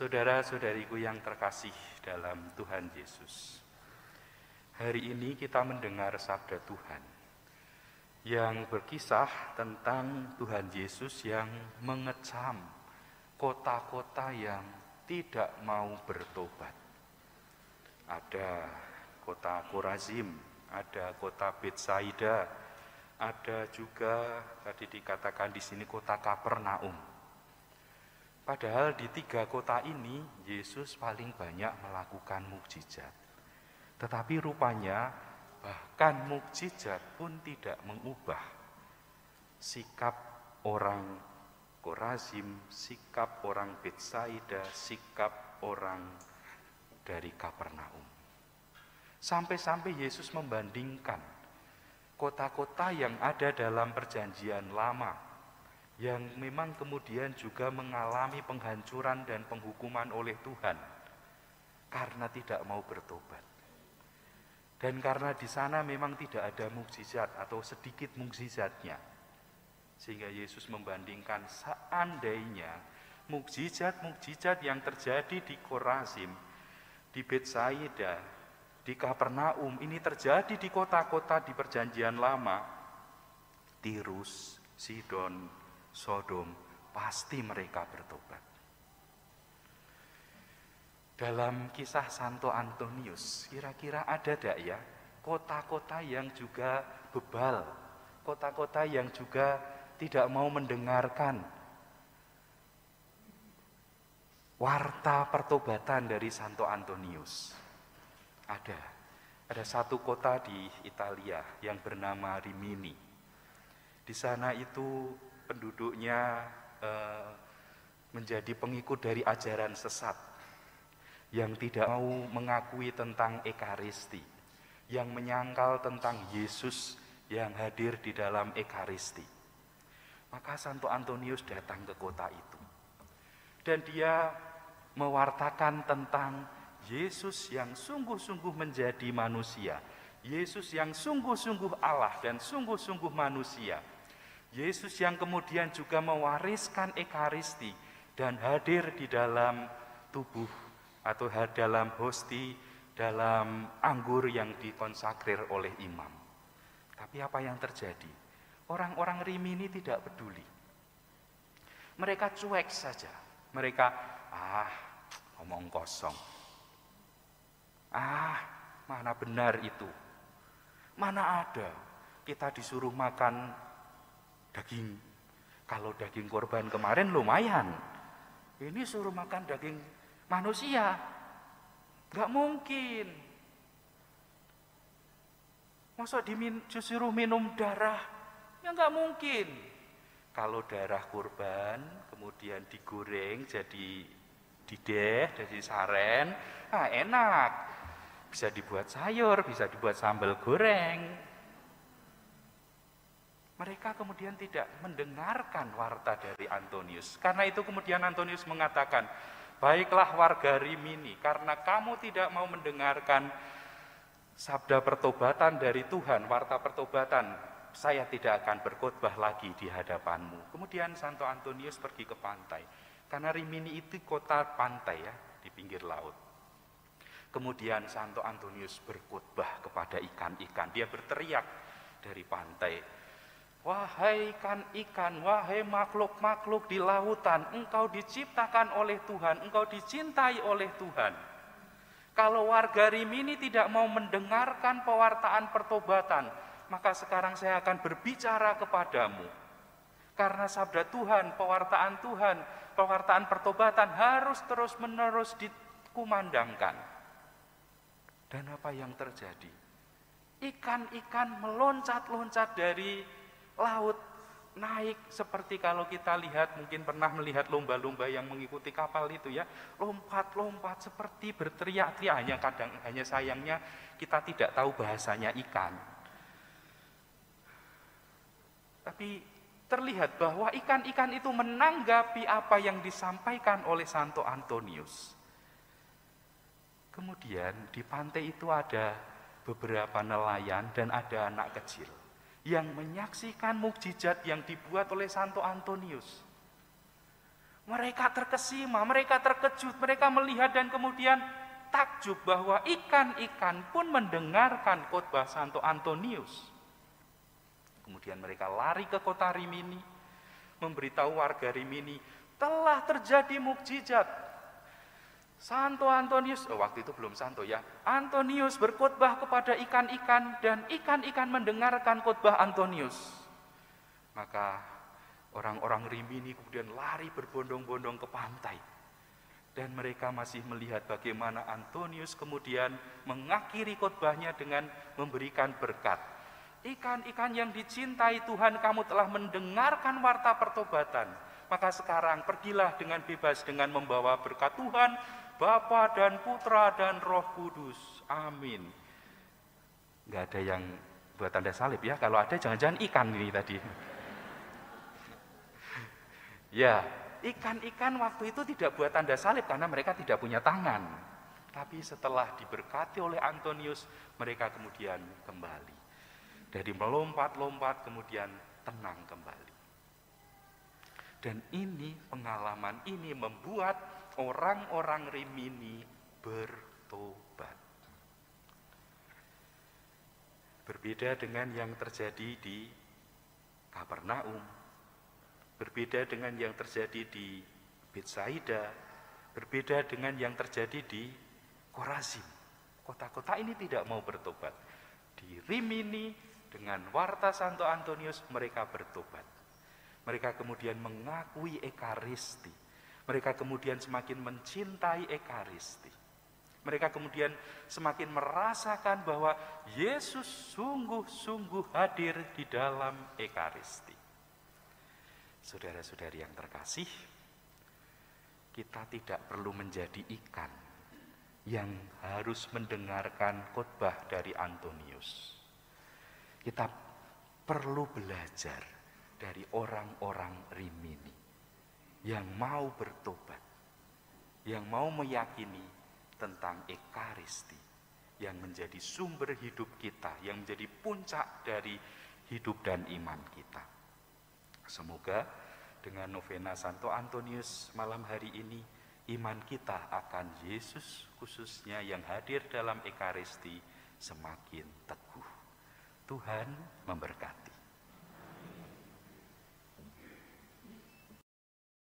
Saudara-saudariku yang terkasih dalam Tuhan Yesus, hari ini kita mendengar sabda Tuhan yang berkisah tentang Tuhan Yesus yang mengecam kota-kota yang tidak mau bertobat. Ada kota Korazim, ada kota Betsaida, ada juga tadi dikatakan di sini kota Kapernaum. Padahal di 3 kota ini Yesus paling banyak melakukan mukjizat. Tetapi rupanya bahkan mukjizat pun tidak mengubah sikap orang Korazim, sikap orang Betsaida, sikap orang dari Kapernaum. Sampai-sampai Yesus membandingkan kota-kota yang ada dalam perjanjian lama yang memang kemudian juga mengalami penghancuran dan penghukuman oleh Tuhan karena tidak mau bertobat. Dan karena di sana memang tidak ada mukjizat atau sedikit mukjizatnya. Sehingga Yesus membandingkan seandainya mukjizat-mukjizat yang terjadi di Korazim, di Betsaida, di Kapernaum ini terjadi di kota-kota di perjanjian lama, Tirus, Sidon, Sodom, pasti mereka bertobat. Dalam kisah Santo Antonius, kira-kira ada tidak ya kota-kota yang juga bebal, kota-kota yang juga tidak mau mendengarkan warta pertobatan dari Santo Antonius? Ada satu kota di Italia yang bernama Rimini. Di sana itu penduduknya menjadi pengikut dari ajaran sesat yang tidak mau mengakui tentang Ekaristi, yang menyangkal tentang Yesus yang hadir di dalam Ekaristi. Maka Santo Antonius datang ke kota itu dan dia mewartakan tentang Yesus yang sungguh-sungguh menjadi manusia, Yesus yang sungguh-sungguh Allah dan sungguh-sungguh manusia, Yesus yang kemudian juga mewariskan Ekaristi dan hadir di dalam tubuh atau dalam hosti, dalam anggur yang dikonsakrir oleh imam. Tapi apa yang terjadi? Orang-orang Rimini tidak peduli. Mereka cuek saja. Mereka, ngomong kosong. Mana benar itu? Mana ada kita disuruh makan daging. Kalau daging korban kemarin lumayan. Ini suruh makan daging manusia. Gak mungkin. Masa disuruh minum darah? Ya gak mungkin. Kalau darah korban kemudian digoreng jadi dideh, jadi saren, enak. Bisa dibuat sayur, bisa dibuat sambal goreng. Mereka kemudian tidak mendengarkan warta dari Antonius. Karena itu kemudian Antonius mengatakan, baiklah warga Rimini, karena kamu tidak mau mendengarkan sabda pertobatan dari Tuhan, warta pertobatan, saya tidak akan berkhotbah lagi di hadapanmu. Kemudian Santo Antonius pergi ke pantai. Karena Rimini itu kota pantai ya, di pinggir laut. Kemudian Santo Antonius berkhotbah kepada ikan-ikan. Dia berteriak dari pantai, wahai ikan-ikan, wahai makhluk-makhluk di lautan, engkau diciptakan oleh Tuhan, engkau dicintai oleh Tuhan. Kalau warga Rimini tidak mau mendengarkan pewartaan pertobatan, maka sekarang saya akan berbicara kepadamu. Karena sabda Tuhan, pewartaan pertobatan harus terus-menerus dikumandangkan. Dan apa yang terjadi? Ikan-ikan meloncat-loncat dari laut, naik seperti kalau kita lihat, mungkin pernah melihat lomba-lomba yang mengikuti kapal itu ya, lompat-lompat seperti berteriak-teriak, hanya sayangnya kita tidak tahu bahasanya ikan. Tapi terlihat bahwa ikan-ikan itu menanggapi apa yang disampaikan oleh Santo Antonius. Kemudian di pantai itu ada beberapa nelayan dan ada anak kecil yang menyaksikan mukjizat yang dibuat oleh Santo Antonius. Mereka terkesima, mereka terkejut, mereka melihat dan kemudian takjub bahwa ikan-ikan pun mendengarkan khotbah Santo Antonius. Kemudian mereka lari ke kota Rimini, memberitahu warga Rimini, telah terjadi mukjizat. Santo Antonius, waktu itu belum Santo ya, Antonius berkhotbah kepada ikan-ikan dan ikan-ikan mendengarkan khotbah Antonius. Maka orang-orang Rimini kemudian lari berbondong-bondong ke pantai. Dan mereka masih melihat bagaimana Antonius kemudian mengakhiri khotbahnya dengan memberikan berkat. Ikan-ikan yang dicintai Tuhan, kamu telah mendengarkan warta pertobatan. Maka sekarang pergilah dengan bebas dengan membawa berkat Tuhan, Bapa dan Putra dan Roh Kudus. Amin. Enggak ada yang buat tanda salib ya. Kalau ada jangan-jangan ikan ini tadi. Ya, ikan-ikan waktu itu tidak buat tanda salib karena mereka tidak punya tangan. Tapi setelah diberkati oleh Antonius, mereka kemudian kembali. Dari melompat-lompat kemudian tenang kembali. Dan ini pengalaman ini membuat orang-orang Rimini bertobat. Berbeda dengan yang terjadi di Kapernaum, berbeda dengan yang terjadi di Betsaida, berbeda dengan yang terjadi di Korazim. Kota-kota ini tidak mau bertobat. Di Rimini dengan warta Santo Antonius mereka bertobat. Mereka kemudian mengakui Ekaristi. Mereka kemudian semakin mencintai Ekaristi. Mereka kemudian semakin merasakan bahwa Yesus sungguh-sungguh hadir di dalam Ekaristi. Saudara-saudari yang terkasih, kita tidak perlu menjadi ikan yang harus mendengarkan khotbah dari Antonius. Kita perlu belajar dari orang-orang Rimini yang mau bertobat, yang mau meyakini tentang Ekaristi, yang menjadi sumber hidup kita, yang menjadi puncak dari hidup dan iman kita. Semoga dengan novena Santo Antonius malam hari ini, iman kita akan Yesus khususnya yang hadir dalam Ekaristi semakin teguh. Tuhan memberkati.